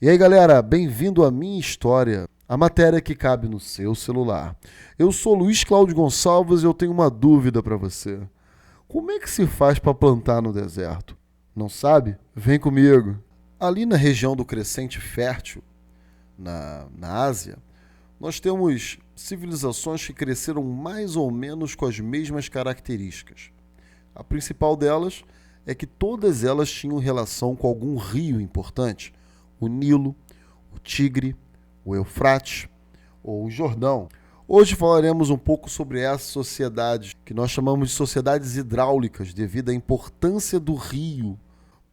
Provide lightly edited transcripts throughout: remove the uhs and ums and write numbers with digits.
E aí, galera, bem-vindo à minha história, a matéria que cabe no seu celular. Eu sou Luiz Cláudio Gonçalves e eu tenho uma dúvida para você. Como é que se faz para plantar no deserto? Não sabe? Vem comigo. Ali na região do Crescente Fértil, na Ásia, nós temos civilizações que cresceram mais ou menos com as mesmas características. A principal delas é que todas elas tinham relação com algum rio importante. O Nilo, o Tigre, o Eufrates ou o Jordão. Hoje falaremos um pouco sobre essas sociedades, que nós chamamos de sociedades hidráulicas, devido à importância do rio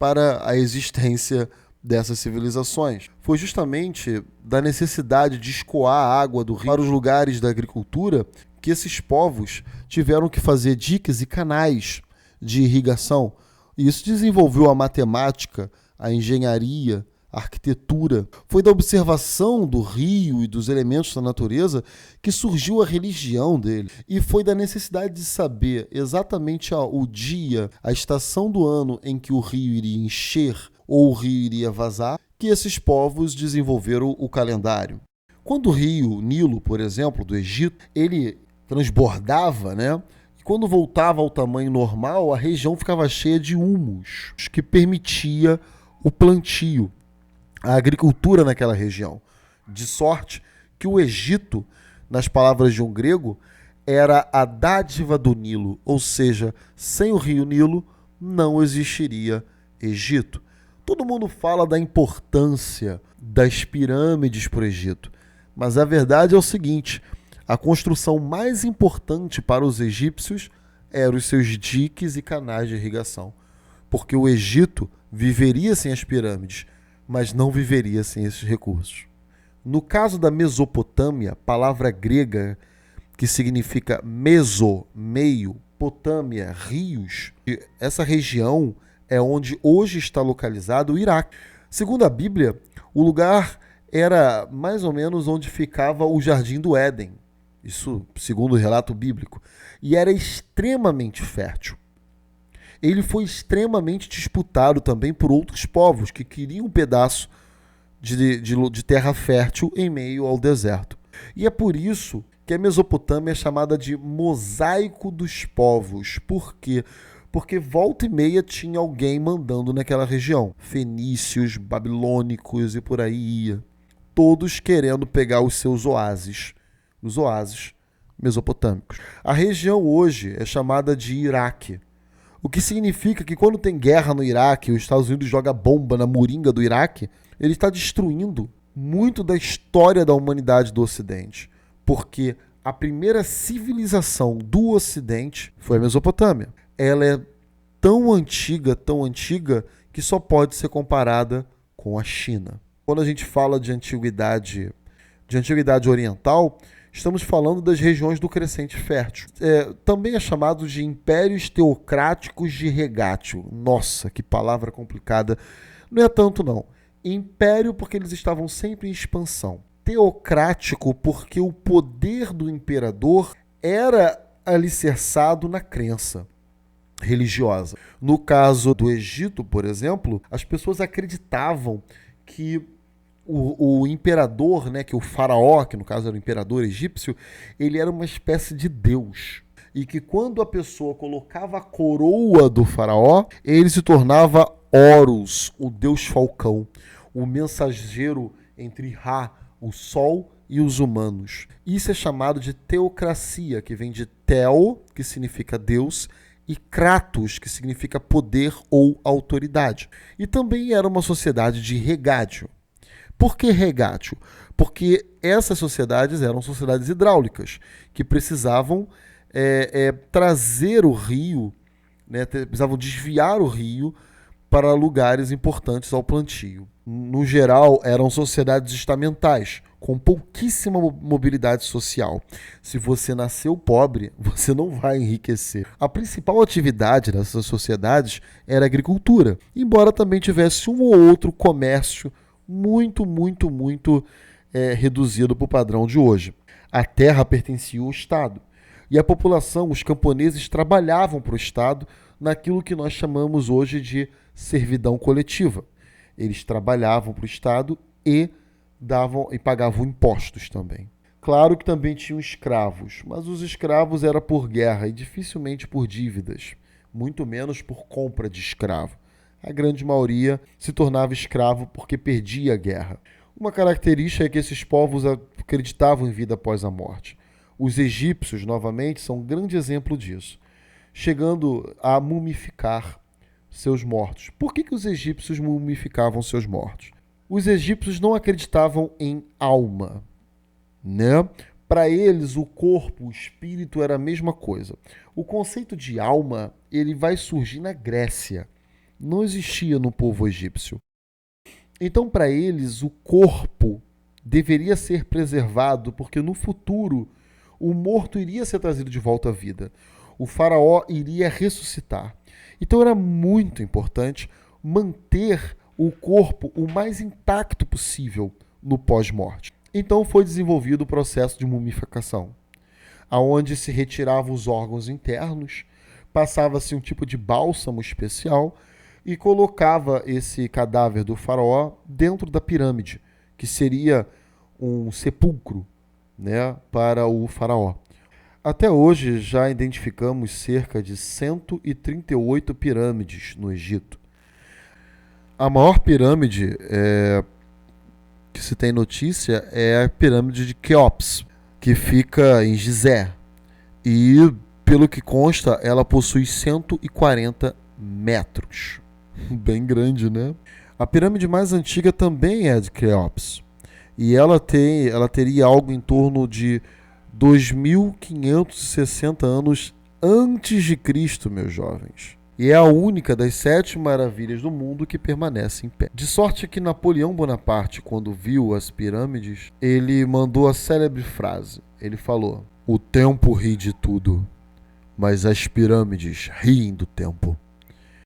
para a existência dessas civilizações. Foi justamente da necessidade de escoar a água do rio para os lugares da agricultura que esses povos tiveram que fazer diques e canais de irrigação. E isso desenvolveu a matemática, a engenharia, a arquitetura. Foi da observação do rio e dos elementos da natureza que surgiu a religião dele. E foi da necessidade de saber exatamente o dia, a estação do ano em que o rio iria encher ou o rio iria vazar, que esses povos desenvolveram o calendário. Quando o rio Nilo, por exemplo, do Egito, ele transbordava, né? E quando voltava ao tamanho normal, a região ficava cheia de humus, que permitia o plantio, a agricultura naquela região. De sorte que o Egito, nas palavras de um grego, era a dádiva do Nilo, ou seja, sem o rio Nilo não existiria Egito. Todo mundo fala da importância das pirâmides para o Egito, mas a verdade é o seguinte: a construção mais importante para os egípcios eram os seus diques e canais de irrigação, porque o Egito viveria sem as pirâmides, mas não viveria sem esses recursos. No caso da Mesopotâmia, palavra grega que significa meso, meio, potâmia, rios, essa região é onde hoje está localizado o Iraque. Segundo a Bíblia, o lugar era mais ou menos onde ficava o Jardim do Éden, isso segundo o relato bíblico, e era extremamente fértil. Ele foi extremamente disputado também por outros povos que queriam um pedaço de terra fértil em meio ao deserto. E é por isso que a Mesopotâmia é chamada de mosaico dos povos. Por quê? Porque volta e meia tinha alguém mandando naquela região. Fenícios, babilônicos e por aí ia. Todos querendo pegar os seus oásis. Os oásis mesopotâmicos. A região hoje é chamada de Iraque. O que significa que quando tem guerra no Iraque, os Estados Unidos joga bomba na moringa do Iraque, ele está destruindo muito da história da humanidade do Ocidente. Porque a primeira civilização do Ocidente foi a Mesopotâmia. Ela é tão antiga, que só pode ser comparada com a China. Quando a gente fala de antiguidade oriental, estamos falando das regiões do Crescente Fértil. Também é chamado de impérios teocráticos de regatio. Nossa, que palavra complicada. Não é tanto, não. Império porque eles estavam sempre em expansão. Teocrático porque o poder do imperador era alicerçado na crença religiosa. No caso do Egito, por exemplo, as pessoas acreditavam que o imperador, né, que o faraó, que no caso era o imperador egípcio, ele era uma espécie de deus. E que quando a pessoa colocava a coroa do faraó, ele se tornava Horus, o deus falcão, o mensageiro entre Ra, o sol, e os humanos. Isso é chamado de teocracia, que vem de Theo, que significa Deus, e Kratos, que significa poder ou autoridade. E também era uma sociedade de regádio. Por que regádio? Porque essas sociedades eram sociedades hidráulicas, que precisavam trazer o rio, né, precisavam desviar o rio para lugares importantes ao plantio. No geral, eram sociedades estamentais, com pouquíssima mobilidade social. Se você nasceu pobre, você não vai enriquecer. A principal atividade dessas sociedades era a agricultura, embora também tivesse um ou outro comércio muito reduzido para o padrão de hoje. A terra pertencia ao Estado. E a população, os camponeses, trabalhavam para o Estado naquilo que nós chamamos hoje de servidão coletiva. Eles trabalhavam para o Estado e pagavam impostos também. Claro que também tinham escravos, mas os escravos era por guerra e dificilmente por dívidas, muito menos por compra de escravo. A grande maioria se tornava escravo porque perdia a guerra. Uma característica é que esses povos acreditavam em vida após a morte. Os egípcios, novamente, são um grande exemplo disso, chegando a mumificar seus mortos. Por que os egípcios mumificavam seus mortos? Os egípcios não acreditavam em alma, né? Para eles, o corpo, o espírito era a mesma coisa. O conceito de alma, ele vai surgir na Grécia. Não existia no povo egípcio. Então, para eles, o corpo deveria ser preservado, porque no futuro o morto iria ser trazido de volta à vida. O faraó iria ressuscitar. Então era muito importante manter o corpo o mais intacto possível no pós-morte. Então foi desenvolvido o processo de mumificação, aonde se retiravam os órgãos internos, passava-se um tipo de bálsamo especial e colocava esse cadáver do faraó dentro da pirâmide, que seria um sepulcro, né, para o faraó. Até hoje já identificamos cerca de 138 pirâmides no Egito. A maior pirâmide que se tem notícia é a pirâmide de Quéops, que fica em Gizé. E, pelo que consta, ela possui 140 metros. Bem grande, né? A pirâmide mais antiga também é de Quéops. E ela teria algo em torno de 2.560 anos antes de Cristo, meus jovens. E é a única das 7 maravilhas do mundo que permanece em pé. De sorte que Napoleão Bonaparte, quando viu as pirâmides, ele mandou a célebre frase. Ele falou: "O tempo ri de tudo, mas as pirâmides riem do tempo."